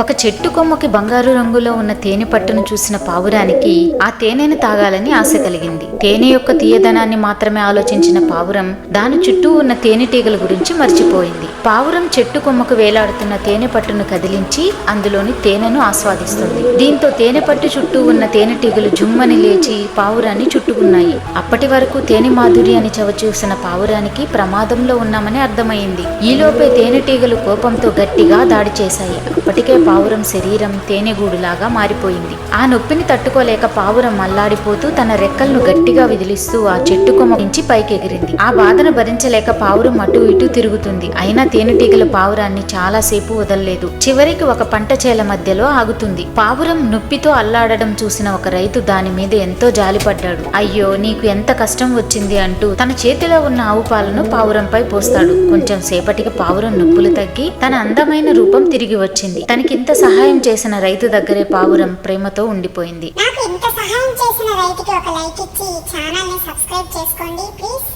ఒక చెట్టు కొమ్మకి బంగారు రంగులో ఉన్న తేనె పట్టును చూసిన పావురానికి ఆ తేనెను తాగాలని ఆశ కలిగింది. తేనె యొక్క తీయదనాన్ని మాత్రమే ఆలోచించిన పావురం దాని చుట్టూ ఉన్న తేనెటీగల గురించి మర్చిపోయింది. పావురం చెట్టు కొమ్మకు వేలాడుతున్న తేనె పట్టును కదిలించి అందులోని తేనెను ఆస్వాదిస్తుంది. దీంతో తేనె పట్టు చుట్టూ ఉన్న తేనెటీగలు జుమ్మని లేచి పావురాన్ని చుట్టుకున్నాయి. అప్పటి వరకు తేనె మాధుర్యాన్ని చవిచూసిన పావురానికి ప్రమాదంలో ఉన్నామని అర్థమైంది. ఈలోపే తేనెటీగలు కోపంతో గట్టిగా దాడి చేశాయి. అప్పటికే పావురం శరీరం తేనెగూడులాగా మారిపోయింది. ఆ నొప్పిని తట్టుకోలేక పావురం అల్లాడిపోతూ తన రెక్కలను గట్టిగా విదిలిస్తూ ఆ చెట్టు కొమ్మ నుంచి పైకెగిరింది. ఆ బాధను భరించలేక పావురం అటు ఇటు తిరుగుతుంది. అయినా తేనెటీగల పావురాన్ని చాలాసేపు వదలలేదు. చివరికి ఒక పంట చేల మధ్యలో ఆగుతుంది. పావురం నొప్పితో అల్లాడడం చూసిన ఒక రైతు దాని మీద ఎంతో జాలిపడ్డాడు. అయ్యో, నీకు ఎంత కష్టం వచ్చింది అంటూ తన చేతిలో ఉన్న ఆవు పాలను పావురంపై పోస్తాడు. కొంచెం సేపటికి పావురం నొప్పులు తగ్గి తన అందమైన రూపం తిరిగి వచ్చింది. తనకి ఇంత సహాయం చేసిన రైతు దగ్గరే పావురం ప్రేమతో ఉండిపోయింది. నాకు ఇంత సహాయం చేసిన రైతుకి ఒక లైక్ ఇచ్చి ఛానల్ ని సబ్స్క్రైబ్ చేసుకోండి ప్లీజ్.